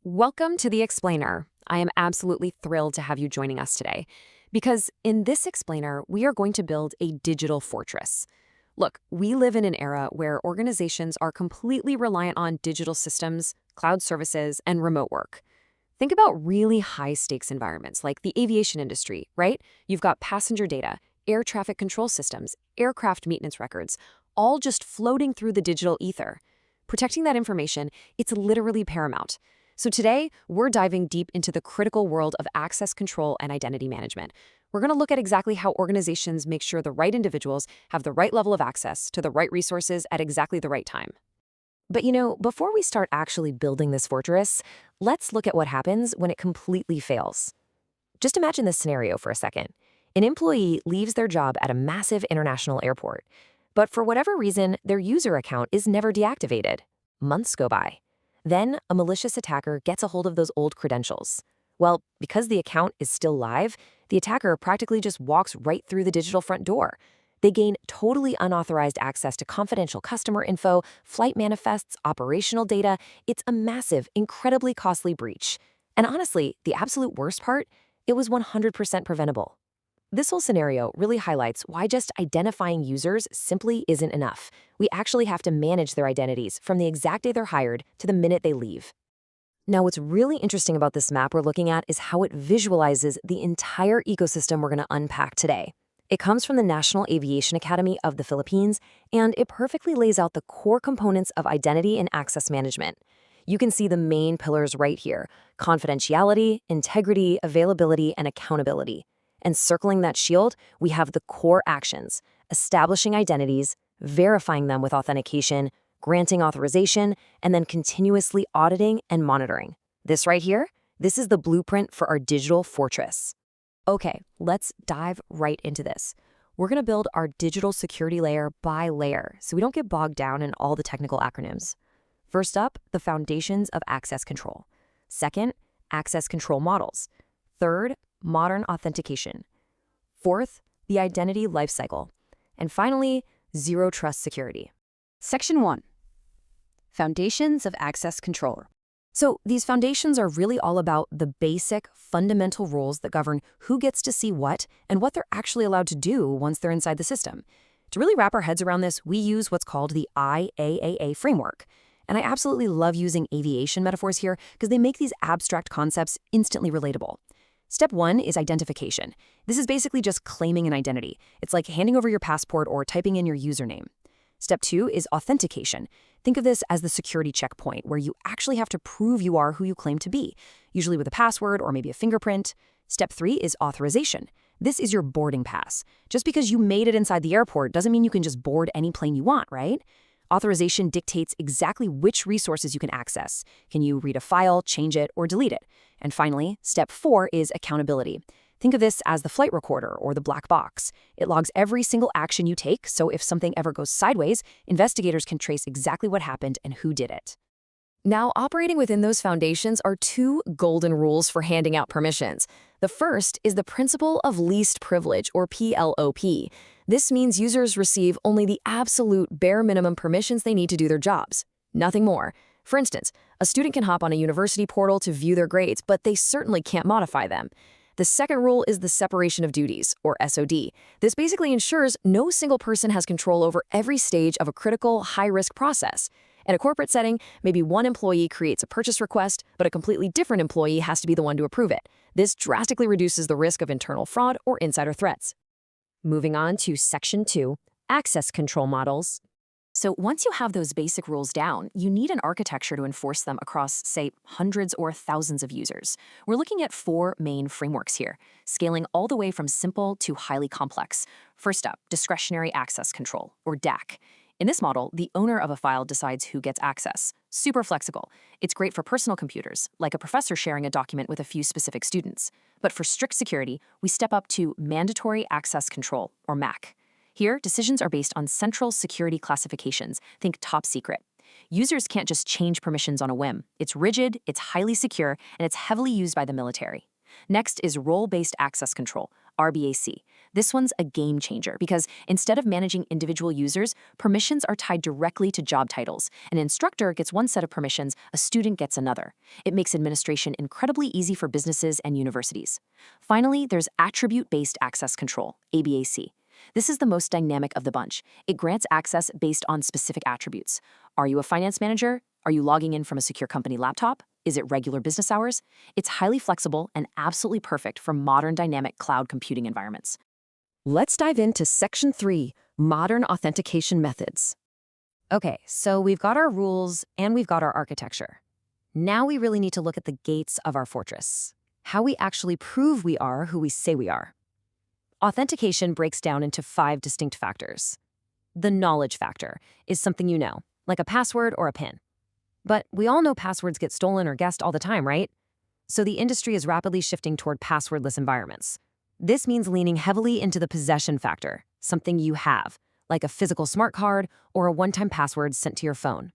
Welcome to The Explainer. I am absolutely thrilled to have you joining us today because in this explainer, we are going to build a digital fortress. Look, we live in an era where organizations are completely reliant on digital systems, cloud services, and remote work. Think about really high-stakes environments like the aviation industry, right? You've got passenger data, air traffic control systems, aircraft maintenance records, all just floating through the digital ether. Protecting that information, it's literally paramount. So today, we're diving deep into the critical world of access control and identity management. We're going to look at exactly how organizations make sure the right individuals have the right level of access to the right resources at exactly the right time. But before we start actually building this fortress, let's look at what happens when it completely fails. Just imagine this scenario for a second. An employee leaves their job at a massive international airport, but for whatever reason, their user account is never deactivated. Months go by. Then, a malicious attacker gets a hold of those old credentials. Well, because the account is still live, the attacker practically just walks right through the digital front door. They gain totally unauthorized access to confidential customer info, flight manifests, operational data. It's a massive, incredibly costly breach. And honestly, the absolute worst part? It was 100% preventable. This whole scenario really highlights why just identifying users simply isn't enough. We actually have to manage their identities from the exact day they're hired to the minute they leave. Now, what's really interesting about this map we're looking at is how it visualizes the entire ecosystem we're going to unpack today. It comes from the National Aviation Academy of the Philippines, and it perfectly lays out the core components of identity and access management. You can see the main pillars right here: confidentiality, integrity, availability, and accountability. And circling that shield, we have the core actions: establishing identities, verifying them with authentication, granting authorization, and then continuously auditing and monitoring. This right here, this is the blueprint for our digital fortress. Okay, let's dive right into this. We're going to build our digital security layer by layer so we don't get bogged down in all the technical acronyms. First up, the foundations of access control. Second, access control models. Third, modern authentication. Fourth, the identity lifecycle. And finally, zero trust security. Section 1. Foundations of Access Control. So these foundations are really all about the basic, fundamental rules that govern who gets to see what and what they're actually allowed to do once they're inside the system. To really wrap our heads around this, we use what's called the IAA framework. And I absolutely love using aviation metaphors here because they make these abstract concepts instantly relatable. Step 1 is identification. This is basically just claiming an identity. It's like handing over your passport or typing in your username. Step 2 is authentication. Think of this as the security checkpoint where you actually have to prove you are who you claim to be, usually with a password or maybe a fingerprint. Step 3 is authorization. This is your boarding pass. Just because you made it inside the airport doesn't mean you can just board any plane you want, right? Authorization dictates exactly which resources you can access. Can you read a file, change it, or delete it? And finally, step 4 is accountability. Think of this as the flight recorder or the black box. It logs every single action you take, so if something ever goes sideways, investigators can trace exactly what happened and who did it. Now, operating within those foundations are two golden rules for handing out permissions. The first is the principle of least privilege, or PLOP. This means users receive only the absolute bare minimum permissions they need to do their jobs. Nothing more. For instance, a student can hop on a university portal to view their grades, but they certainly can't modify them. The second rule is the separation of duties, or SOD. This basically ensures no single person has control over every stage of a critical, high-risk process. In a corporate setting, maybe one employee creates a purchase request, but a completely different employee has to be the one to approve it. This drastically reduces the risk of internal fraud or insider threats. Moving on to Section 2, access control models. So once you have those basic rules down, you need an architecture to enforce them across, say, hundreds or thousands of users. We're looking at 4 main frameworks here, scaling all the way from simple to highly complex. First up, discretionary access control, or DAC. In this model, the owner of a file decides who gets access. Super flexible. It's great for personal computers, like a professor sharing a document with a few specific students. But for strict security, we step up to mandatory access control, or MAC. Here, decisions are based on central security classifications. Think top secret. Users can't just change permissions on a whim. It's rigid, it's highly secure, and it's heavily used by the military. Next is role-based access control, RBAC. This one's a game changer because instead of managing individual users, permissions are tied directly to job titles. An instructor gets one set of permissions, a student gets another. It makes administration incredibly easy for businesses and universities. Finally, there's attribute-based access control, ABAC. This is the most dynamic of the bunch. It grants access based on specific attributes. Are you a finance manager? Are you logging in from a secure company laptop? Is it regular business hours? It's highly flexible and absolutely perfect for modern dynamic cloud computing environments. Let's dive into Section 3, Modern Authentication Methods. Okay, so we've got our rules and we've got our architecture. Now we really need to look at the gates of our fortress, how we actually prove we are who we say we are. Authentication breaks down into 5 distinct factors. The knowledge factor is something you know, like a password or a PIN. But we all know passwords get stolen or guessed all the time, right? So the industry is rapidly shifting toward passwordless environments. This means leaning heavily into the possession factor, something you have, like a physical smart card or a one-time password sent to your phone.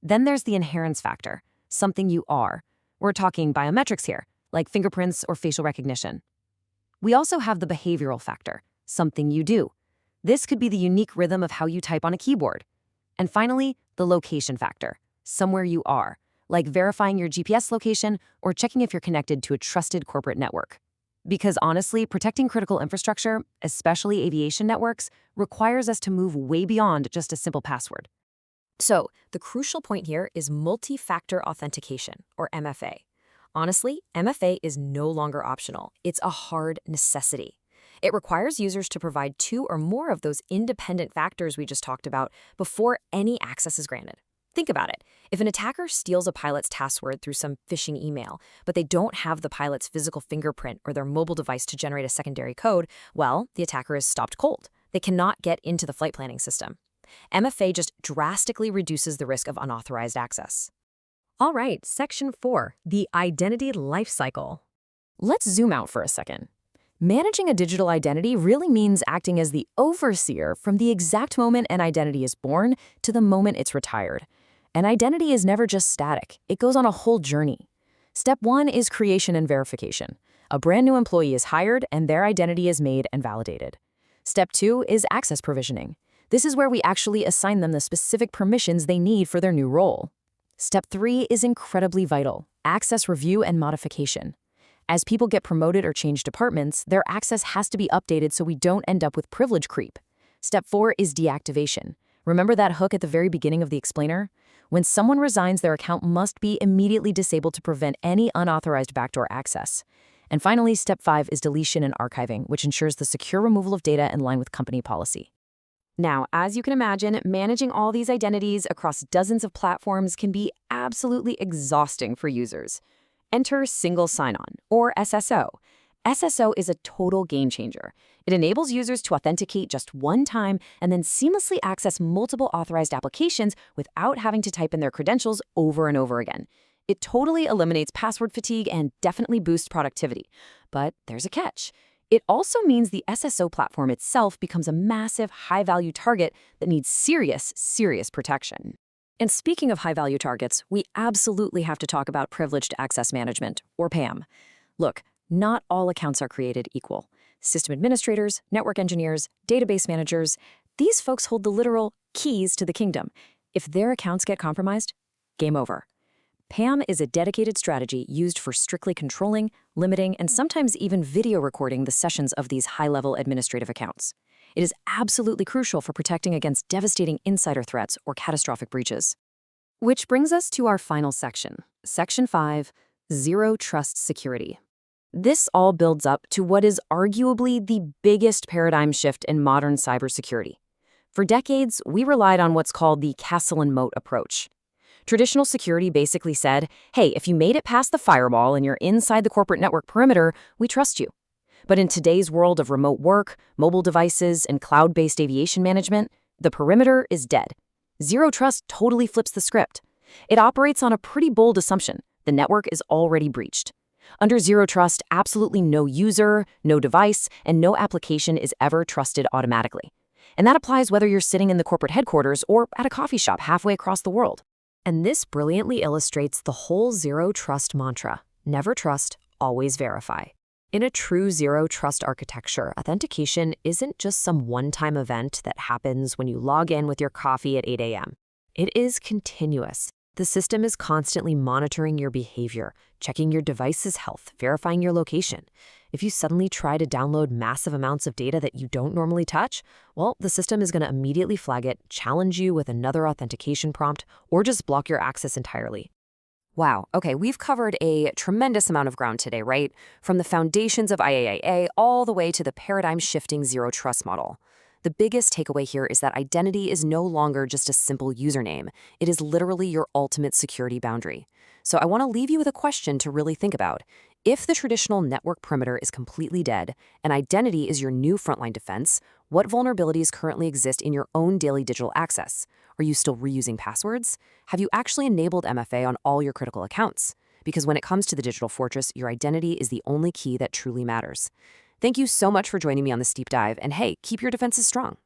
Then there's the inherence factor, something you are. We're talking biometrics here, like fingerprints or facial recognition. We also have the behavioral factor, something you do. This could be the unique rhythm of how you type on a keyboard. And finally, the location factor, somewhere you are, like verifying your GPS location or checking if you're connected to a trusted corporate network. Because honestly, protecting critical infrastructure, especially aviation networks, requires us to move way beyond just a simple password. So, the crucial point here is multi-factor authentication, or MFA. Honestly, MFA is no longer optional. It's a hard necessity. It requires users to provide 2 or more of those independent factors we just talked about before any access is granted. Think about it. If an attacker steals a pilot's password through some phishing email, but they don't have the pilot's physical fingerprint or their mobile device to generate a secondary code, well, the attacker is stopped cold. They cannot get into the flight planning system. MFA just drastically reduces the risk of unauthorized access. All right, Section 4, the identity lifecycle. Let's zoom out for a second. Managing a digital identity really means acting as the overseer from the exact moment an identity is born to the moment it's retired. An identity is never just static. It goes on a whole journey. Step 1 is creation and verification. A brand new employee is hired and their identity is made and validated. Step 2 is access provisioning. This is where we actually assign them the specific permissions they need for their new role. Step 3 is incredibly vital: access review and modification. As people get promoted or change departments, their access has to be updated so we don't end up with privilege creep. Step 4 is deactivation. Remember that hook at the very beginning of the explainer? When someone resigns, their account must be immediately disabled to prevent any unauthorized backdoor access. And finally, Step 5 is deletion and archiving, which ensures the secure removal of data in line with company policy. Now, as you can imagine, managing all these identities across dozens of platforms can be absolutely exhausting for users. Enter Single Sign-On, or SSO. SSO is a total game changer. It enables users to authenticate just one time and then seamlessly access multiple authorized applications without having to type in their credentials over and over again. It totally eliminates password fatigue and definitely boosts productivity. But there's a catch. It also means the SSO platform itself becomes a massive, high-value target that needs serious protection. And speaking of high-value targets, we absolutely have to talk about privileged access management, or PAM. Look, not all accounts are created equal. System administrators, network engineers, database managers, these folks hold the literal keys to the kingdom. If their accounts get compromised, game over. PAM is a dedicated strategy used for strictly controlling, limiting, and sometimes even video recording the sessions of these high-level administrative accounts. It is absolutely crucial for protecting against devastating insider threats or catastrophic breaches. Which brings us to our final section, Section 5, Zero Trust Security. This all builds up to what is arguably the biggest paradigm shift in modern cybersecurity. For decades, we relied on what's called the castle and moat approach. Traditional security basically said, hey, if you made it past the firewall and you're inside the corporate network perimeter, we trust you. But in today's world of remote work, mobile devices, and cloud-based aviation management, the perimeter is dead. Zero Trust totally flips the script. It operates on a pretty bold assumption: the network is already breached. Under Zero Trust, absolutely no user, no device, and no application is ever trusted automatically. And that applies whether you're sitting in the corporate headquarters or at a coffee shop halfway across the world. And this brilliantly illustrates the whole Zero Trust mantra: never trust, always verify. In a true zero-trust architecture, authentication isn't just some one-time event that happens when you log in with your coffee at 8 a.m. It is continuous. The system is constantly monitoring your behavior, checking your device's health, verifying your location. If you suddenly try to download massive amounts of data that you don't normally touch, well, the system is going to immediately flag it, challenge you with another authentication prompt, or just block your access entirely. Wow, okay, we've covered a tremendous amount of ground today, right? From the foundations of IAA all the way to the paradigm-shifting zero trust model. The biggest takeaway here is that identity is no longer just a simple username. It is literally your ultimate security boundary. So I want to leave you with a question to really think about. If the traditional network perimeter is completely dead and identity is your new frontline defense, what vulnerabilities currently exist in your own daily digital access? Are you still reusing passwords? Have you actually enabled MFA on all your critical accounts? Because when it comes to the digital fortress, your identity is the only key that truly matters. Thank you so much for joining me on this deep dive, and hey, keep your defenses strong.